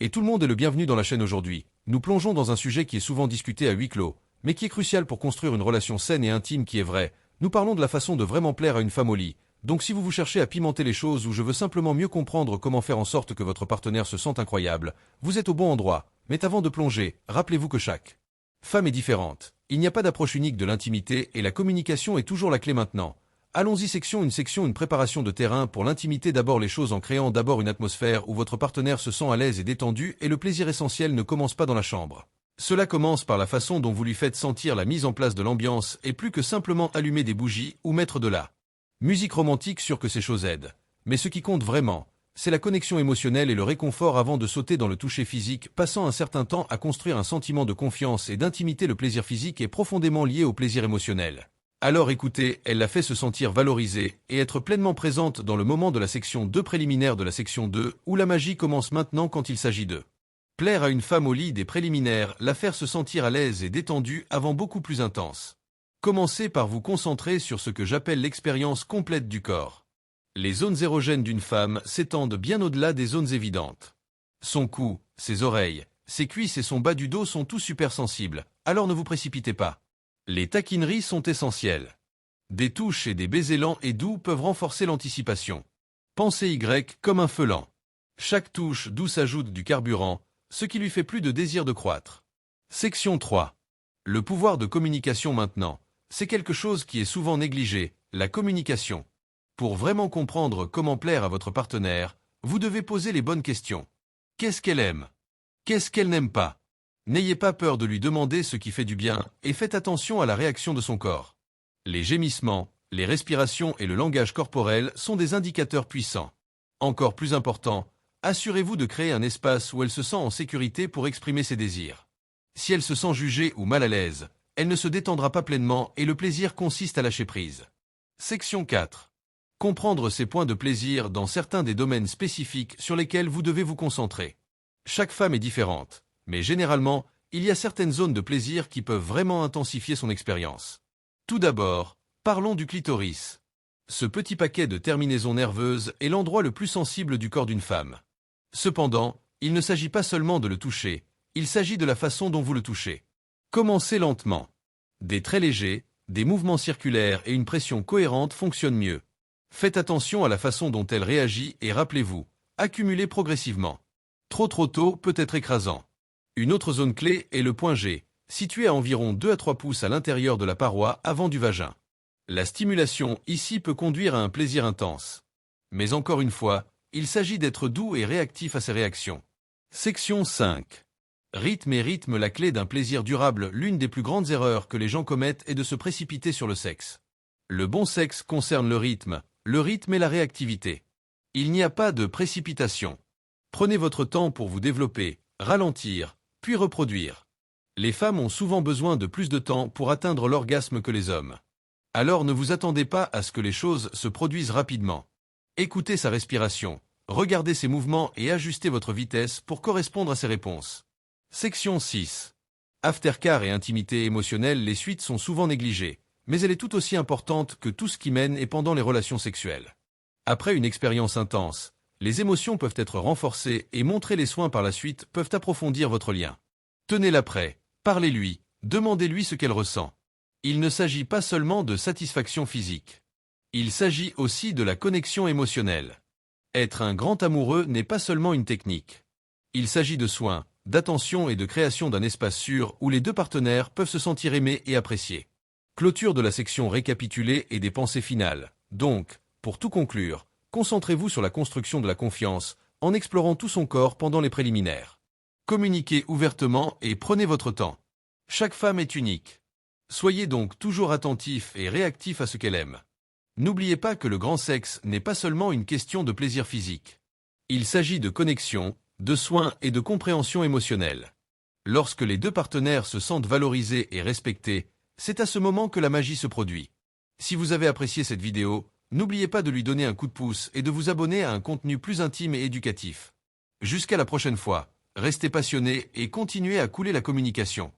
Et tout le monde est le bienvenu dans la chaîne aujourd'hui. Nous plongeons dans un sujet qui est souvent discuté à huis clos, mais qui est crucial pour construire une relation saine et intime qui est vraie. Nous parlons de la façon de vraiment plaire à une femme au lit. Donc si vous cherchez à pimenter les choses ou je veux simplement mieux comprendre comment faire en sorte que votre partenaire se sente incroyable, vous êtes au bon endroit. Mais avant de plonger, rappelez-vous que chaque femme est différente. Il n'y a pas d'approche unique de l'intimité et la communication est toujours la clé maintenant. Allons-y une préparation de terrain pour l'intimité, d'abord les choses en créant d'abord une atmosphère où votre partenaire se sent à l'aise et détendu et le plaisir essentiel ne commence pas dans la chambre. Cela commence par la façon dont vous lui faites sentir la mise en place de l'ambiance et plus que simplement allumer des bougies ou mettre de la musique romantique, sûr que ces choses aident. Mais ce qui compte vraiment, c'est la connexion émotionnelle et le réconfort avant de sauter dans le toucher physique, passant un certain temps à construire un sentiment de confiance et d'intimité. Le plaisir physique est profondément lié au plaisir émotionnel. Alors écoutez, elle la fait se sentir valorisée et être pleinement présente dans le moment de la section 2 préliminaire de la section 2, où la magie commence maintenant quand il s'agit de plaire à une femme au lit. Des préliminaires, la faire se sentir à l'aise et détendue avant beaucoup plus intense. Commencez par vous concentrer sur ce que j'appelle l'expérience complète du corps. Les zones érogènes d'une femme s'étendent bien au-delà des zones évidentes. Son cou, ses oreilles, ses cuisses et son bas du dos sont tous super sensibles, alors ne vous précipitez pas. Les taquineries sont essentielles. Des touches et des baisers lents et doux peuvent renforcer l'anticipation. Pensez Y comme un feu lent. Chaque touche douce ajoute du carburant, ce qui lui fait plus de désir de croître. Section 3. Le pouvoir de communication maintenant. C'est quelque chose qui est souvent négligé, la communication. Pour vraiment comprendre comment plaire à votre partenaire, vous devez poser les bonnes questions. Qu'est-ce qu'elle aime? Qu'est-ce qu'elle n'aime pas? N'ayez pas peur de lui demander ce qui fait du bien et faites attention à la réaction de son corps. Les gémissements, les respirations et le langage corporel sont des indicateurs puissants. Encore plus important, assurez-vous de créer un espace où elle se sent en sécurité pour exprimer ses désirs. Si elle se sent jugée ou mal à l'aise, elle ne se détendra pas pleinement et le plaisir consiste à lâcher prise. Section 4. Comprendre ses points de plaisir dans certains des domaines spécifiques sur lesquels vous devez vous concentrer. Chaque femme est différente, mais généralement, il y a certaines zones de plaisir qui peuvent vraiment intensifier son expérience. Tout d'abord, parlons du clitoris. Ce petit paquet de terminaisons nerveuses est l'endroit le plus sensible du corps d'une femme. Cependant, il ne s'agit pas seulement de le toucher, il s'agit de la façon dont vous le touchez. Commencez lentement. Des traits légers, des mouvements circulaires et une pression cohérente fonctionnent mieux. Faites attention à la façon dont elle réagit et rappelez-vous, accumulez progressivement. Trop tôt peut être écrasant. Une autre zone clé est le point G, situé à environ 2 à 3 pouces à l'intérieur de la paroi avant du vagin. La stimulation ici peut conduire à un plaisir intense. Mais encore une fois, il s'agit d'être doux et réactif à ces réactions. Section 5. Rythme et rythme, la clé d'un plaisir durable. L'une des plus grandes erreurs que les gens commettent est de se précipiter sur le sexe. Le bon sexe concerne le rythme et la réactivité. Il n'y a pas de précipitation. Prenez votre temps pour vous développer, ralentir, puis reproduire. Les femmes ont souvent besoin de plus de temps pour atteindre l'orgasme que les hommes. Alors ne vous attendez pas à ce que les choses se produisent rapidement. Écoutez sa respiration, regardez ses mouvements et ajustez votre vitesse pour correspondre à ses réponses. Section 6. Aftercare et intimité émotionnelle. Les suites sont souvent négligées, mais elle est tout aussi importante que tout ce qui mène et pendant les relations sexuelles. Après une expérience intense, les émotions peuvent être renforcées et montrer les soins par la suite peuvent approfondir votre lien. Tenez-la prêt, parlez-lui, demandez-lui ce qu'elle ressent. Il ne s'agit pas seulement de satisfaction physique. Il s'agit aussi de la connexion émotionnelle. Être un grand amoureux n'est pas seulement une technique. Il s'agit de soins, d'attention et de création d'un espace sûr où les deux partenaires peuvent se sentir aimés et appréciés. Clôture de la section récapitulée et des pensées finales. Donc, pour tout conclure, concentrez-vous sur la construction de la confiance en explorant tout son corps pendant les préliminaires. Communiquez ouvertement et prenez votre temps. Chaque femme est unique. Soyez donc toujours attentif et réactif à ce qu'elle aime. N'oubliez pas que le grand sexe n'est pas seulement une question de plaisir physique. Il s'agit de connexion, de soins et de compréhension émotionnelle. Lorsque les deux partenaires se sentent valorisés et respectés, c'est à ce moment que la magie se produit. Si vous avez apprécié cette vidéo, n'oubliez pas de lui donner un coup de pouce et de vous abonner à un contenu plus intime et éducatif. Jusqu'à la prochaine fois, restez passionnés et continuez à couler la communication.